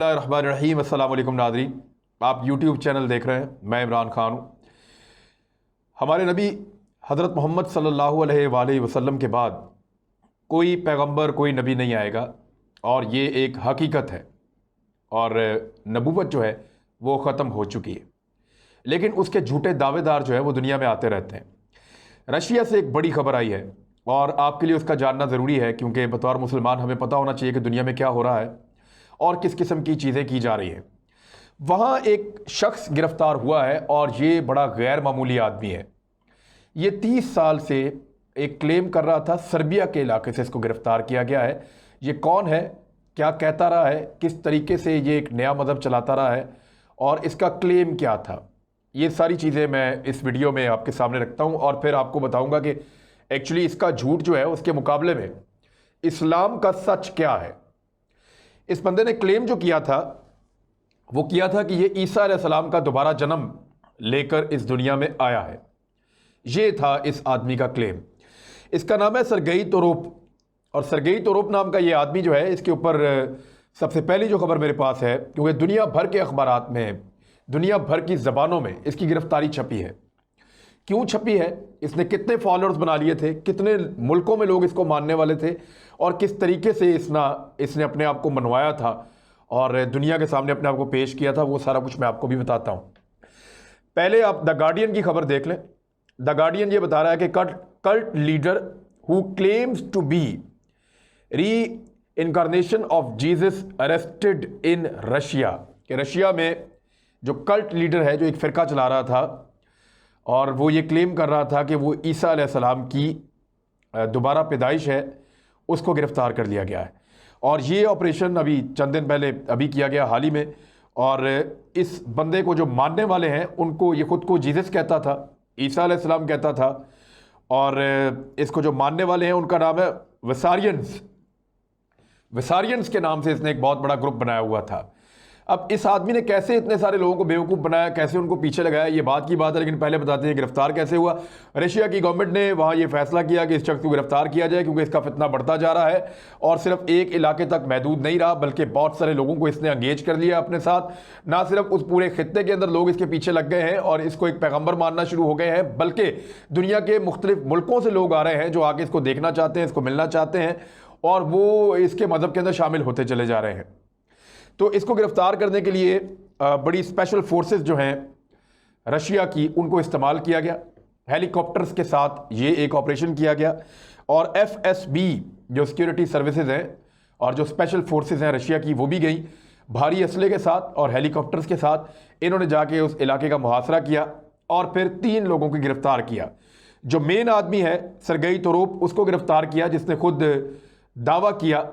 रहीम अस्सलाम वालेकुम नाज़रीन, आप यूट्यूब चैनल देख रहे हैं। मैं इमरान खान हूँ। हमारे नबी हज़रत मोहम्मद सल्लल्लाहु अलैहि वसल्लम के बाद कोई पैगंबर कोई नबी नहीं आएगा, और ये एक हकीकत है। और नबूवत जो है वो ख़त्म हो चुकी है, लेकिन उसके झूठे दावेदार जो है वो दुनिया में आते रहते हैं। रशिया से एक बड़ी खबर आई है और आपके लिए उसका जानना ज़रूरी है, क्योंकि बतौर मुसलमान हमें पता होना चाहिए कि दुनिया में क्या हो रहा है और किस किस्म की चीज़ें की जा रही हैं। वहाँ एक शख्स गिरफ्तार हुआ है और ये बड़ा गैर मामूली आदमी है। ये 30 साल से एक क्लेम कर रहा था, सर्बिया के इलाके से इसको गिरफ्तार किया गया है। ये कौन है, क्या कहता रहा है, किस तरीके से ये एक नया मज़हब चलाता रहा है और इसका क्लेम क्या था, ये सारी चीज़ें मैं इस वीडियो में आपके सामने रखता हूँ। और फिर आपको बताऊँगा कि एक्चुअली इसका झूठ जो है उसके मुकाबले में इस्लाम का सच क्या है। इस बंदे ने क्लेम जो किया था वो किया था कि ये ईसा अलैहिस्सलाम का दोबारा जन्म लेकर इस दुनिया में आया है। ये था इस आदमी का क्लेम। इसका नाम है सरगेई तोरोप, और सरगेई तोरोप नाम का ये आदमी जो है, इसके ऊपर सबसे पहली जो खबर मेरे पास है, क्योंकि दुनिया भर के अखबारात में, दुनिया भर की ज़बानों में इसकी गिरफ्तारी छपी है। क्यों छपी है, इसने कितने फॉलोअर्स बना लिए थे, कितने मुल्कों में लोग इसको मानने वाले थे, और किस तरीके से इसने अपने आप को मनवाया था और दुनिया के सामने अपने आप को पेश किया था, वो सारा कुछ मैं आपको भी बताता हूँ। पहले आप द गार्डियन की खबर देख लें। द गार्डियन ये बता रहा है कि cult leader who claims to be reincarnation of Jesus arrested in Russia, कि रशिया में जो कल्ट लीडर है, जो एक फ़िरका चला रहा था और वो ये क्लेम कर रहा था कि वो ईसा अलैहिस्सलाम की दोबारा पैदाइश है, उसको गिरफ़्तार कर लिया गया है। और ये ऑपरेशन अभी चंद दिन पहले अभी किया गया, हाल ही में। और इस बंदे को जो मानने वाले हैं उनको, ये ख़ुद को जीसस कहता था, ईसा अलैहिस्सलाम कहता था, और इसको जो मानने वाले हैं उनका नाम है वसारियंस। वसारियंस के नाम से इसने एक बहुत बड़ा ग्रुप बनाया हुआ था। अब इस आदमी ने कैसे इतने सारे लोगों को बेवकूफ़ बनाया, कैसे उनको पीछे लगाया, ये बात की बात है। लेकिन पहले बताते हैं गिरफ्तार कैसे हुआ। रशिया की गवर्नमेंट ने वहाँ ये फैसला किया कि इस शख्स को गिरफ्तार किया जाए, क्योंकि इसका फितना बढ़ता जा रहा है और सिर्फ एक इलाके तक महदूद नहीं रहा, बल्कि बहुत सारे लोगों को इसने एंगेज कर लिया अपने साथ। ना सिर्फ उस पूरे खित्ते के अंदर लोग इसके पीछे लग गए हैं और इसको एक पैगम्बर मानना शुरू हो गए हैं, बल्कि दुनिया के मुख्तलिफ मुल्कों से लोग आ रहे हैं जो आगे इसको देखना चाहते हैं, इसको मिलना चाहते हैं, और वो इसके मज़हब के अंदर शामिल होते चले जा रहे हैं। तो इसको गिरफ्तार करने के लिए बड़ी स्पेशल फोर्सेस जो हैं रशिया की, उनको इस्तेमाल किया गया। हेलीकॉप्टर्स के साथ ये एक ऑपरेशन किया गया, और FSB जो सिक्योरिटी सर्विसेज हैं और जो स्पेशल फोर्सेस हैं रशिया की, वो भी गई भारी असले के साथ और हेलीकॉप्टर्स के साथ। इन्होंने जाके उस इलाके का मुहासरा किया और फिर 3 लोगों को गिरफ्तार किया। जो मेन आदमी है सरगेई तोरोप, उसको गिरफ्तार किया, जिसने खुद दावा किया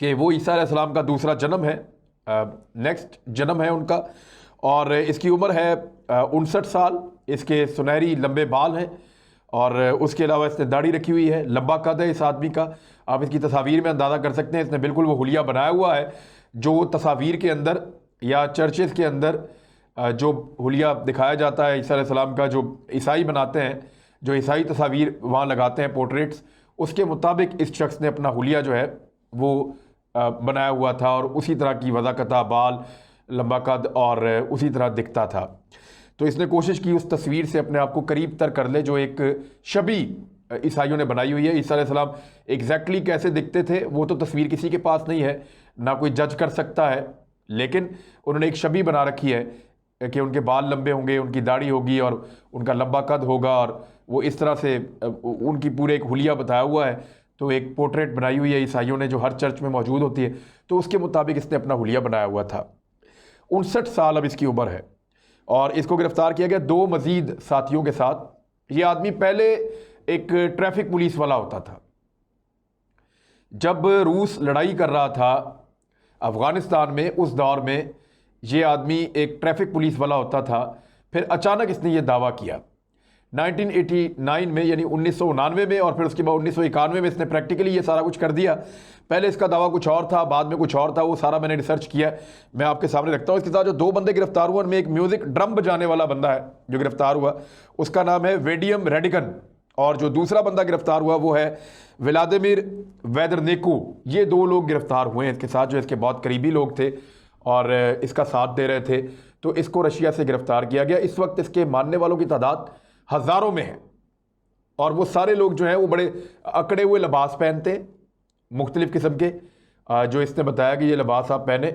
कि वो ईसा अलैहिस्सलाम का दूसरा जन्म है, नेक्स्ट जन्म है उनका। और इसकी उम्र है 59 साल, इसके सुनहरी लंबे बाल हैं, और उसके अलावा इसने दाढ़ी रखी हुई है, लंबा कद है इस आदमी का। आप इसकी तस्वीर में अंदाज़ा कर सकते हैं, इसने बिल्कुल वो हुलिया बनाया हुआ है जो तस्वीर के अंदर या चर्चेज़ के अंदर जो हुलिया दिखाया जाता है ईसा अलैहिस्सलाम का, जो ईसाई बनाते हैं, जो ईसाई तस्वीर वहाँ लगाते हैं, पोर्ट्रेट्स, उसके मुताबिक इस शख्स ने अपना हुलिया जो है वो बनाया हुआ था, और उसी तरह की वज़ाकता, बाल, लंबा कद, और उसी तरह दिखता था। तो इसने कोशिश की उस तस्वीर से अपने आप को करीब तर कर ले जो एक शबी ईसाइयों ने बनाई हुई है। ईसा अलैहिस्सलाम एग्जैक्टली कैसे दिखते थे वो तो तस्वीर किसी के पास नहीं है, ना कोई जज कर सकता है, लेकिन उन्होंने एक शबी बना रखी है कि उनके बाल लंबे होंगे, उनकी दाढ़ी होगी और उनका लंबा कद होगा, और वो इस तरह से उनकी पूरे एक हुलिया बताया हुआ है। तो एक पोर्ट्रेट बनाई हुई है ईसाइयों ने जो हर चर्च में मौजूद होती है, तो उसके मुताबिक इसने अपना हुलिया बनाया हुआ था। 59 साल अब इसकी उम्र है, और इसको गिरफ्तार किया गया 2 मज़ीद साथियों के साथ। ये आदमी पहले एक ट्रैफिक पुलिस वाला होता था। जब रूस लड़ाई कर रहा था अफ़गानिस्तान में, उस दौर में ये आदमी एक ट्रैफिक पुलिस वाला होता था। फिर अचानक इसने ये दावा किया 1989 में, यानी 1999 में, और फिर उसके बाद 1991 में इसने प्रैक्टिकली ये सारा कुछ कर दिया। पहले इसका दावा कुछ और था, बाद में कुछ और था, वो सारा मैंने रिसर्च किया, मैं आपके सामने रखता हूँ। इसके साथ जो 2 बंदे गिरफ्तार हुए उनमें एक म्यूज़िक ड्रम बजाने वाला बंदा है जो गिरफ्तार हुआ, उसका नाम है वेडियम रेडिकन, और जो दूसरा बंदा गिरफ्तार हुआ वो है व्लादिमीर वेदरनेको। ये 2 लोग गिरफ्तार हुए हैं इसके साथ, जो इसके बहुत करीबी लोग थे और इसका साथ दे रहे थे, तो इसको रशिया से गिरफ्तार किया गया। इस वक्त इसके मानने वालों की तादाद हज़ारों में है और वो सारे लोग जो हैं वो बड़े अकड़े हुए लिबास पहनते हैं, मुख्तलिफ़ किस्म के। जो इसने बताया कि ये लिबास आप पहने,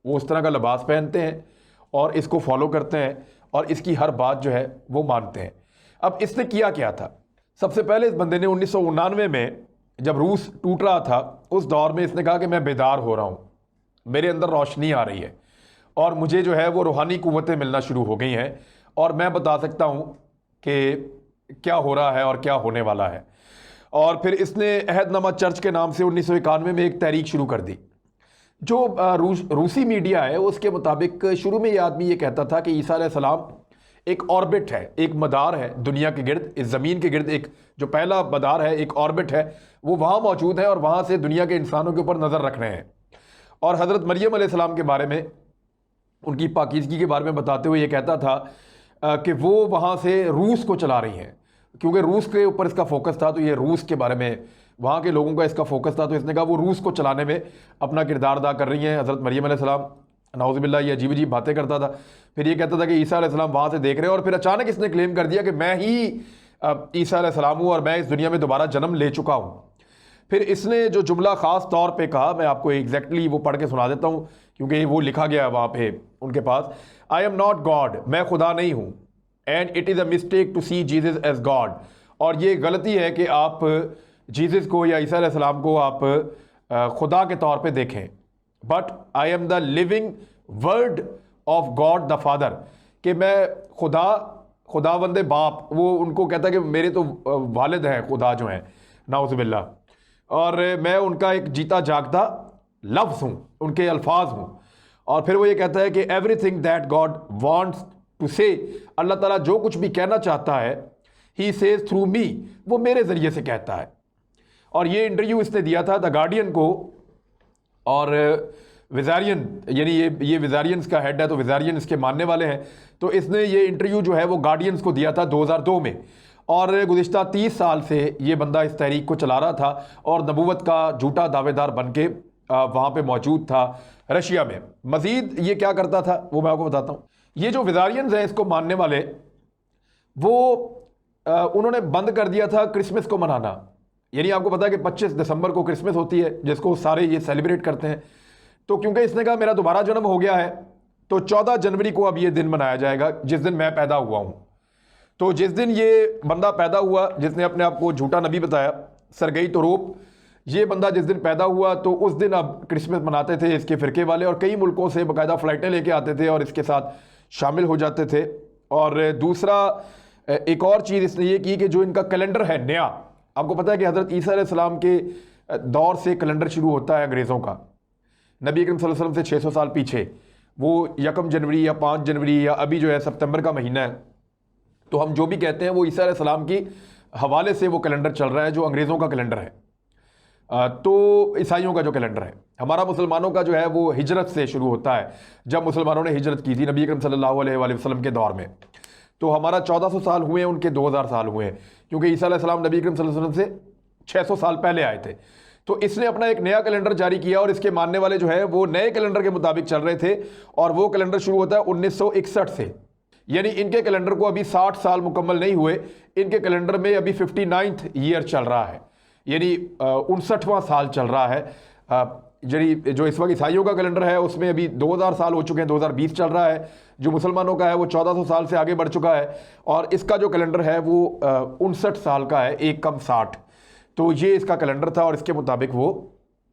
वो उस तरह का लिबास पहनते हैं और इसको फॉलो करते हैं और इसकी हर बात जो है वो मानते हैं। अब इसने किया क्या था? सबसे पहले इस बंदे ने 1999 में जब रूस टूट रहा था, उस दौर में इसने कहा कि मैं बेदार हो रहा हूँ, मेरे अंदर रोशनी आ रही है और मुझे जो है वो रूहानी कुव्वतें मिलना शुरू हो गई हैं और मैं बता सकता हूँ कि क्या हो रहा है और क्या होने वाला है। और फिर इसने अहदनामा चर्च के नाम से 1991 में एक तहरीक शुरू कर दी। जो रूसी मीडिया है उसके मुताबिक शुरू में ये आदमी ये कहता था कि ईसा अलैहिस्सलाम एक ऑर्बिट है, एक मदार है दुनिया के गिर्द, इस ज़मीन के गिर्द एक जो पहला मदार है, एक ऑर्बिट है, वो वहाँ मौजूद है और वहाँ से दुनिया के इंसानों के ऊपर नज़र रख रहे हैं। और हज़रत मरियम अलैहिस्सलाम के बारे में, उनकी पाकीज़गी के बारे में बताते हुए ये कहता था कि वो वहाँ से रूस को चला रही हैं, क्योंकि रूस के ऊपर इसका फोकस था, तो ये रूस के बारे में, वहाँ के लोगों का इसका फोकस था, तो इसने कहा वो रूस को चलाने में अपना किरदार अदा कर रही हैं हज़रत मरियम अलैहिस्सलाम। नाउज़ुबिल्लाह, ये अजीब अजीब बातें करता था। फिर ये कहता था कि ईसा अलैहिस्सलाम वहाँ से देख रहे हैं और फिर अचानक इसने क्लेम कर दिया कि मैं ही ईसा अलैहिस्सलाम हूँ और मैं इस दुनिया में दोबारा जन्म ले चुका हूँ। फिर इसने जो जुमला ख़ास तौर पे कहा, मैं आपको एग्जैक्टली वो पढ़ के सुना देता हूँ क्योंकि वो लिखा गया है वहाँ पे उनके पास। आई एम नॉट गॉड, मैं खुदा नहीं हूँ, and it is a mistake to see Jesus as God, और ये गलती है कि आप जीसस को या ईसा अलैहिस्सलाम को आप खुदा के तौर पे देखें। But I am the living word of God the father, कि मैं खुदावंद बाप, वो उनको कहता है कि मेरे तो वालिद हैं खुदा जो हैं, नाउज़ुबिल्लाह, और मैं उनका एक जीता जागता लफ्ज़ हूँ, उनके अल्फाज हूँ। और फिर वो ये कहता है कि everything that God wants to say, Allah ताला जो कुछ भी कहना चाहता है, ही सेज थ्रू मी, वो मेरे ज़रिए से कहता है। और ये इंटरव्यू इसने दिया था द गार्डियन को, और विजारियन, यानी ये विजारियंस का हेड है, तो विजारियन इसके मानने वाले हैं, तो इसने ये इंटरव्यू जो है वो गार्डियंस को दिया था 2002 में। और गुज़िश्ता 30 साल से ये बंदा इस तहरीक को चला रहा था और नबूवत का झूठा दावेदार बन के वहाँ पर मौजूद था रशिया में। मज़ीद ये क्या करता था वो मैं आपको बताता हूँ। ये जो विजारियंस हैं इसको मानने वाले, वो उन्होंने बंद कर दिया था क्रिसमस को मनाना। यानी आपको पता है कि 25 दिसंबर को क्रिसमस होती है, जिसको सारे ये सेलिब्रेट करते हैं। तो क्योंकि इसने कहा मेरा दोबारा जन्म हो गया है, तो 14 जनवरी को अब ये दिन मनाया जाएगा जिस दिन मैं पैदा हुआ हूँ। तो जिस दिन ये बंदा पैदा हुआ, जिसने अपने आप को झूठा नबी बताया, सरगई तोरोप, ये बंदा जिस दिन पैदा हुआ तो उस दिन अब क्रिसमस मनाते थे इसके फ़िरके वाले, और कई मुल्कों से बाकायदा फ़्लाइटें लेके आते थे और इसके साथ शामिल हो जाते थे। और दूसरा एक और चीज़ इसने ये की कि जो इनका कैलेंडर है नया, आपको पता है कि हज़रत ईसा अलैहिस्सलाम के दौर से कैलेंडर शुरू होता है अंग्रेज़ों का, नबी अकरम सल्लल्लाहु अलैहि वसल्लम से 600 साल पीछे, वो 1 जनवरी या 5 जनवरी या अभी जो है सितंबर का महीना है, तो हम जो भी कहते हैं वो ईसा अलैहिस्सलाम की हवाले से वो कैलेंडर चल रहा है जो अंग्रेज़ों का कैलेंडर है। तो ईसाइयों का जो कैलेंडर है, हमारा मुसलमानों का जो है वो हिजरत से शुरू होता है, जब मुसलमानों ने हिजरत की थी नबी अकरम सल्लल्लाहु अलैहि वसल्लम के दौर में। तो हमारा 1400 साल हुए हैं, उनके 2000 साल हुए हैं, क्योंकि ईसा अलैहिस्सलाम नबी अकरम सल्लल्लाहु अलैहि वसल्लम से 600 साल पहले आए थे। तो इसने अपना एक नया कैलेंडर जारी किया और इसके मानने वाले जो है वो नए कैलेंडर के मुताबिक चल रहे थे, और वो कैलेंडर शुरू होता है 1961 से। यानी इनके कैलेंडर को अभी 60 साल मुकम्मल नहीं हुए, इनके कैलेंडर में अभी 59th ईयर चल रहा है, यानी 59वां साल चल रहा है। जो इस वक्त ईसाइयों का कैलेंडर है उसमें अभी 2000 साल हो चुके हैं, 2020 चल रहा है। जो मुसलमानों का है वो 1400 साल से आगे बढ़ चुका है, और इसका जो कैलेंडर है वो 59 साल का है, एक कम 60। तो ये इसका कैलेंडर था और इसके मुताबिक वो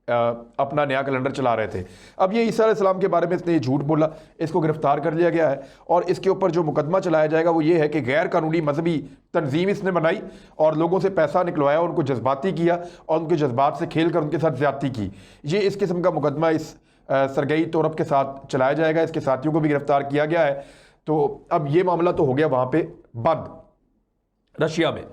अपना नया कैलेंडर चला रहे थे। अब ये ईसा अलैहिस्सलाम के बारे में इसने झूठ बोला, इसको गिरफ्तार कर लिया गया है, और इसके ऊपर जो मुकदमा चलाया जाएगा वो ये है कि गैर कानूनी मजहबी तंजीम इसने बनाई और लोगों से पैसा निकलवाया, उनको जज्बाती किया और उनके जज्बात से खेल कर उनके साथ ज्यादती की। ये इस किस्म का मुकदमा इस सरगई तोरप के साथ चलाया जाएगा। इसके साथियों को भी गिरफ्तार किया गया है। तो अब ये मामला तो हो गया वहाँ पे बंद रशिया में,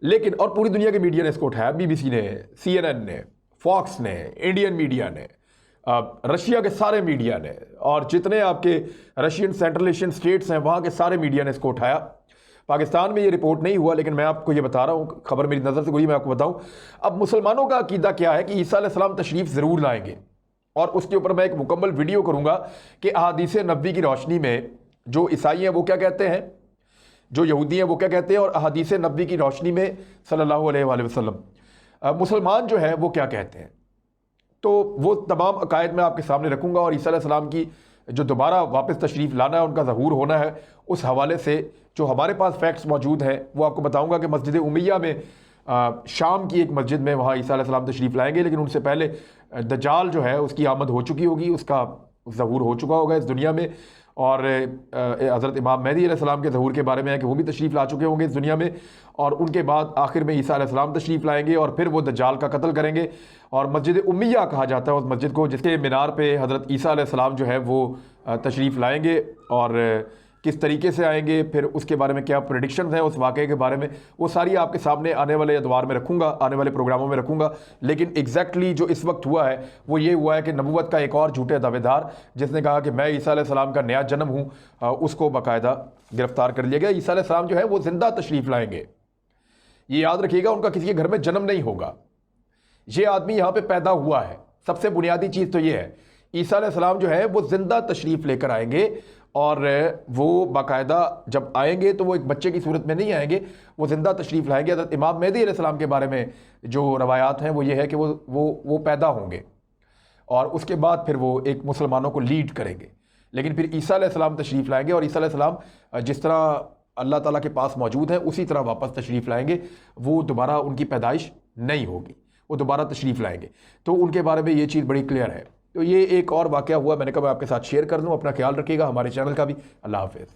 लेकिन और पूरी दुनिया के मीडिया ने इसको उठाया, BBC ने, CNN ने, फॉक्स ने, इंडियन मीडिया ने, रशिया के सारे मीडिया ने, और जितने आपके रशियन सेंट्रल एशियन स्टेट्स हैं वहाँ के सारे मीडिया ने इसको उठाया। पाकिस्तान में ये रिपोर्ट नहीं हुआ, लेकिन मैं आपको ये बता रहा हूँ, खबर मेरी नज़र से गुजरी, मैं आपको बताऊँ। अब मुसलमानों का अकीदा क्या है कि ईसा अलैहिस्सलाम तशरीफ़ ज़रूर लाएंगे, और उसके ऊपर मैं एक मुकम्मल वीडियो करूँगा कि अहादीस नबवी की रोशनी में जो ईसाई हैं वो क्या कहते हैं, जो यहूदी हैं वो क्या कहते हैं, और अहादीस नबवी की रोशनी में सल्लल्लाहु अलैहि वसल्लम मुसलमान जो है वो क्या कहते हैं। तो वो तमाम अकायद मैं आपके सामने रखूँगा, और ईसा अलैहिस्सलाम की जो दोबारा वापस तशरीफ़ लाना है, उनका ज़हूर होना है, उस हवाले से जो हमारे पास फैक्ट्स मौजूद हैं वो आपको बताऊँगा कि मस्जिद उमैया में शाम की एक मस्जिद में वहाँ ईसा अलैहिस्सलाम तशरीफ़ लाएंगे, लेकिन उनसे पहले दज्जाल जो है उसकी आमद हो चुकी होगी, उसका ज़हूर हो चुका होगा इस दुनिया में। और हज़रत इमाम मेहदी अलैहिस्सलाम के ज़हूर के बारे में है कि वो भी तशरीफ़ ला चुके होंगे इस दुनिया में, और उनके बाद आखिर में ईसा अलैहिस्सलाम तशरीफ़ लाएंगे और फिर वो दज्जाल का कत्ल करेंगे। और मस्जिद उम्मिया कहा जाता है उस मस्जिद को जिसके मीनार पे हज़रत ईसा अलैहिस्सलाम जो है वो तशरीफ़ लाएंगे, और किस तरीके से आएंगे, फिर उसके बारे में क्या प्रेडिक्शंस हैं उस वाक़े के बारे में, वो सारी आपके सामने आने वाले अदवार में रखूँगा, आने वाले प्रोग्रामों में रखूँगा। लेकिन एग्जैक्टली जो इस वक्त हुआ है वो ये हुआ है कि नबूवत का एक और झूठे दावेदार जिसने कहा कि मैं ईसा अलैहिस्सलाम का नया जन्म हूँ, उसको बाकायदा गिरफ्तार कर लिया गया। ईसा अलैहिस्सलाम जो है वो ज़िंदा तशरीफ़ लाएंगे, ये याद रखिएगा, उनका किसी के घर में जन्म नहीं होगा, ये आदमी यहाँ पे पैदा हुआ है। सबसे बुनियादी चीज़ तो ये है, ईसा अलैहिस्सलाम जो है वो ज़िंदा तशरीफ़ लेकर आएंगे, और वो बाकायदा जब आएंगे तो वो एक बच्चे की सूरत में नहीं आएंगे, वो ज़िंदा तशरीफ़ लाएंगे। हज़रत इमाम मेहदी अलैहिस्सलाम के बारे में जो रवायात हैं वो ये है कि वो पैदा होंगे और उसके बाद फिर वो एक मुसलमानों को लीड करेंगे। लेकिन फिर ईसा अलैहिस्सलाम तशरीफ़ लाएंगे, और ईसा अलैहिस्सलाम जिस तरह अल्लाह ताला के पास मौजूद है उसी तरह वापस तशरीफ़ लाएंगे, वो दोबारा उनकी पैदाइश नहीं होगी, वो दोबारा तशरीफ़ लाएंगे। तो उनके बारे में ये चीज़ बड़ी क्लियर है। तो ये एक और वाक़या हुआ, मैंने कहा मैं आपके साथ शेयर कर दूँ। अपना ख्याल रखिएगा, हमारे चैनल का भी। अल्लाह हाफ़िज़।